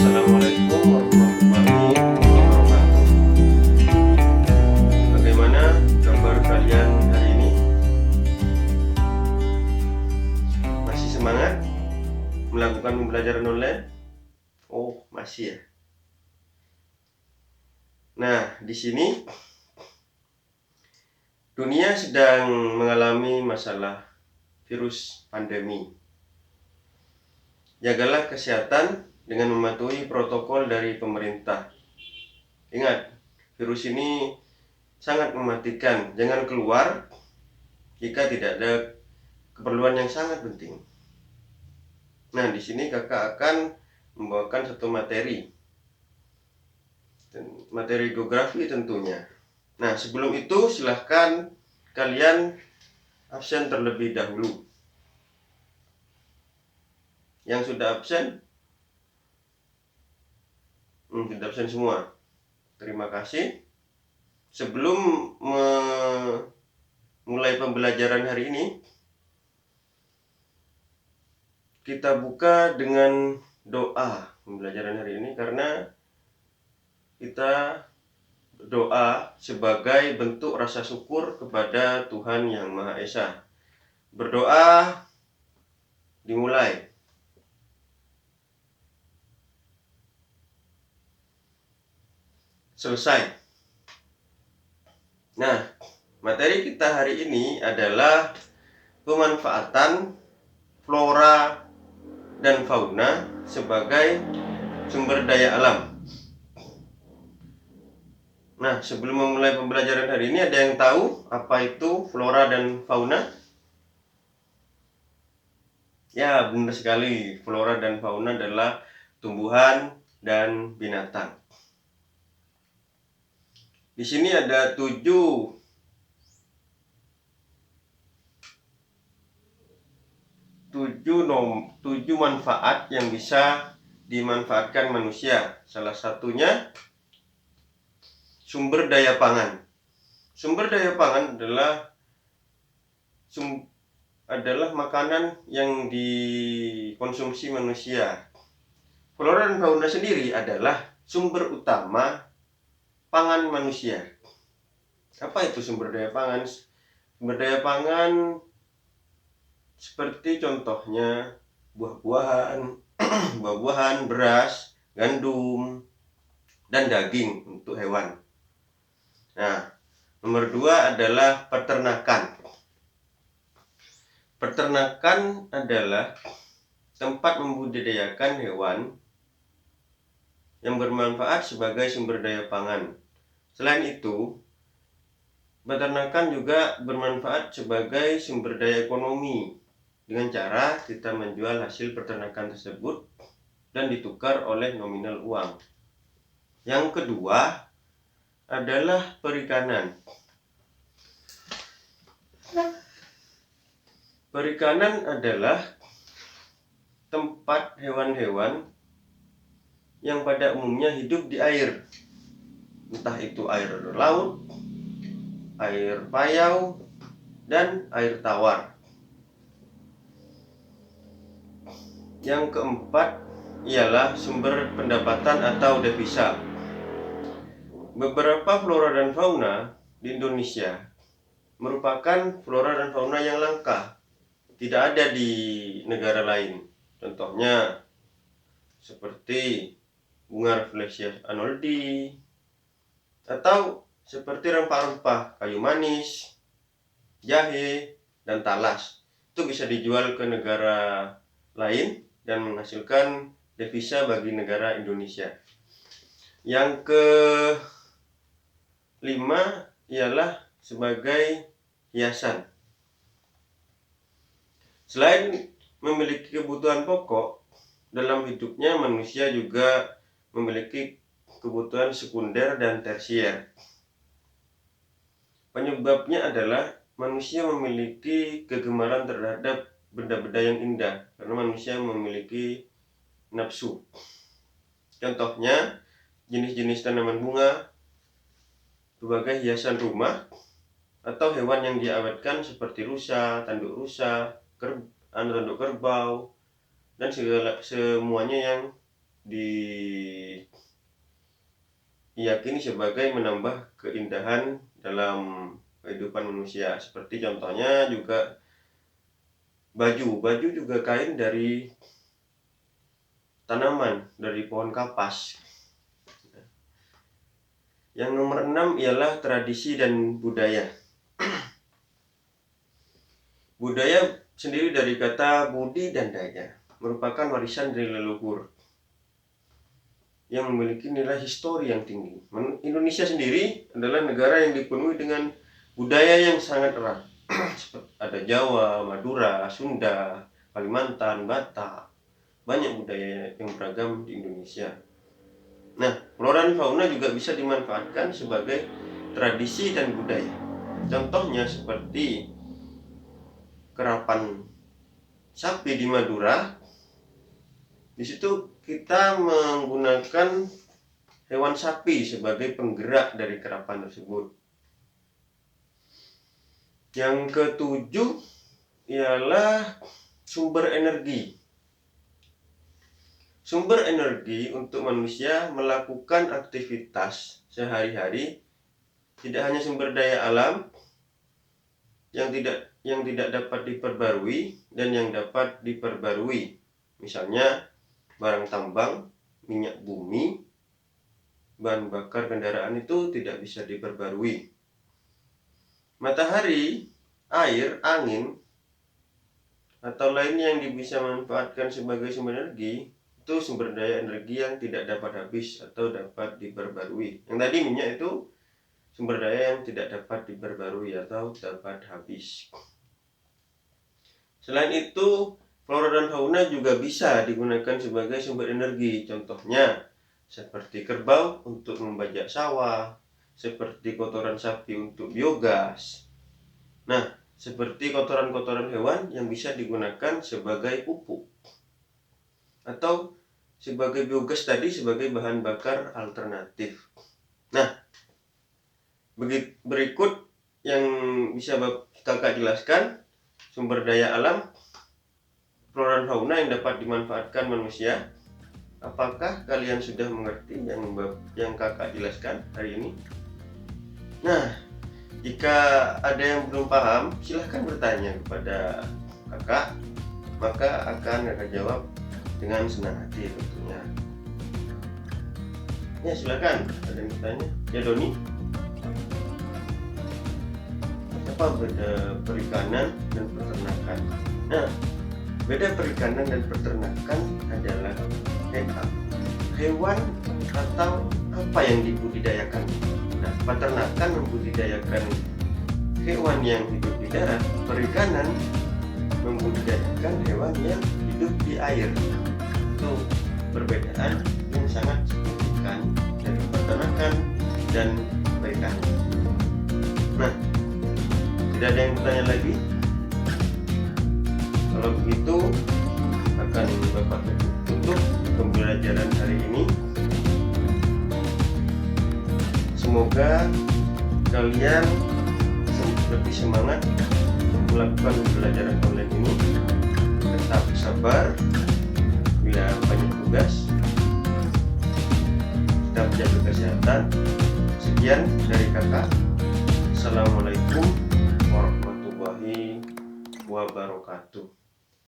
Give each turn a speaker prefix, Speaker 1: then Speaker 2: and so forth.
Speaker 1: Assalamualaikum warahmatullahi wabarakatuh. Bagaimana kabar kalian hari ini? Masih semangat melakukan pembelajaran online? Oh, masih ya. Nah, di sini dunia sedang mengalami masalah virus pandemi. Jagalah kesehatan dengan mematuhi protokol dari pemerintah. Ingat, virus ini sangat mematikan. Jangan keluar jika tidak ada keperluan yang sangat penting. Nah, di sini kakak akan membawakan satu materi geografi tentunya. Nah, sebelum itu silahkan kalian absen terlebih dahulu. Yang sudah absen, sudah absen semua. Terima kasih. Sebelum mulai pembelajaran hari ini, kita buka dengan doa pembelajaran hari ini, karena kita berdoa sebagai bentuk rasa syukur kepada Tuhan Yang Maha Esa. Berdoa dimulai. Selesai. Nah, materi kita hari ini adalah pemanfaatan flora dan fauna sebagai sumber daya alam. Nah, sebelum memulai pembelajaran hari ini, ada yang tahu apa itu flora dan fauna? Ya, benar sekali. Flora dan fauna adalah tumbuhan dan binatang. Di sini ada 7 manfaat yang bisa dimanfaatkan manusia. Salah satunya sumber daya pangan. Sumber daya pangan adalah makanan yang dikonsumsi manusia. Flora dan fauna sendiri adalah sumber utama pangan manusia. Apa itu sumber daya pangan? Sumber daya pangan seperti contohnya buah-buahan, beras, gandum, dan daging untuk hewan. Nah, nomor 2 adalah peternakan. Peternakan adalah tempat membudidayakan hewan yang bermanfaat sebagai sumber daya pangan. Selain itu, peternakan juga bermanfaat sebagai sumber daya ekonomi dengan cara kita menjual hasil peternakan tersebut dan ditukar oleh nominal uang. Yang kedua adalah perikanan. Perikanan adalah tempat hewan-hewan yang pada umumnya hidup di air. Entah itu air laut, air payau, dan air tawar. Yang keempat ialah sumber pendapatan atau devisa. Beberapa flora dan fauna di Indonesia merupakan flora dan fauna yang langka, tidak ada di negara lain. Contohnya seperti bunga Rafflesia arnoldi, atau seperti rempah-rempah, kayu manis, jahe, dan talas. Itu bisa dijual ke negara lain dan menghasilkan devisa bagi negara Indonesia. Yang kelima ialah sebagai hiasan. Selain memiliki kebutuhan pokok dalam hidupnya, manusia juga memiliki kebutuhan sekunder dan tersier. Penyebabnya adalah manusia memiliki kegemaran terhadap benda-benda yang indah, karena manusia memiliki nafsu. Contohnya, jenis-jenis tanaman bunga, berbagai hiasan rumah, atau hewan yang diawetkan seperti rusa, tanduk rusa, tanduk kerbau, dan semuanya yang diyakini sebagai menambah keindahan dalam kehidupan manusia. Seperti contohnya juga baju juga kain dari tanaman, dari pohon kapas. Yang nomor 6 ialah tradisi dan budaya. Budaya sendiri dari kata budi dan daya, merupakan warisan dari leluhur yang memiliki nilai histori yang tinggi. Indonesia sendiri adalah negara yang dipenuhi dengan budaya yang sangat erat. Ada Jawa, Madura, Sunda, Kalimantan, Batak. Banyak budaya yang beragam di Indonesia. Nah, flora dan fauna juga bisa dimanfaatkan sebagai tradisi dan budaya. Contohnya seperti kerapan sapi di Madura. Di situ kita menggunakan hewan sapi sebagai penggerak dari kerapan tersebut. Yang ketujuh ialah sumber energi. Sumber energi untuk manusia melakukan aktivitas sehari-hari tidak hanya sumber daya alam yang tidak dapat diperbarui dan yang dapat diperbarui. Misalnya barang tambang, minyak bumi, bahan bakar kendaraan itu tidak bisa diperbarui. Matahari, air, angin, atau lainnya yang bisa manfaatkan sebagai sumber energi, itu sumber daya energi yang tidak dapat habis atau dapat diperbarui. Yang tadi minyak itu sumber daya yang tidak dapat diperbarui atau dapat habis. Selain itu, flora dan fauna juga bisa digunakan sebagai sumber energi. Contohnya seperti kerbau untuk membajak sawah, seperti kotoran sapi untuk biogas. Nah, seperti kotoran-kotoran hewan yang bisa digunakan sebagai pupuk atau sebagai biogas tadi sebagai bahan bakar alternatif. Nah, berikut yang bisa kakak jelaskan sumber daya alam, flora dan fauna yang dapat dimanfaatkan manusia. Apakah kalian sudah mengerti yang kakak jelaskan hari ini? Nah, jika ada yang belum paham, silahkan bertanya kepada kakak, maka akan kakak jawab dengan senang hati tentunya. Ya, silakan. Ada yang bertanya? Ya, Doni. Apa beda perikanan dan peternakan? Nah, beda perikanan dan peternakan adalah hewan atau apa yang dibudidayakan. Nah, peternakan membudidayakan hewan yang hidup di darat, perikanan membudidayakan hewan yang hidup di air. Itu perbedaan yang sangat signifikan dari peternakan dan perikanan. Nah, tidak ada yang bertanya lagi? Kalau begitu, akan Bapak tutup pembelajaran hari ini. Semoga kalian lebih semangat melakukan pembelajaran online ini. Tetap sabar bila banyak tugas. Tetap jaga kesehatan. Sekian dari kakak. Assalamualaikum warahmatullahi wabarakatuh.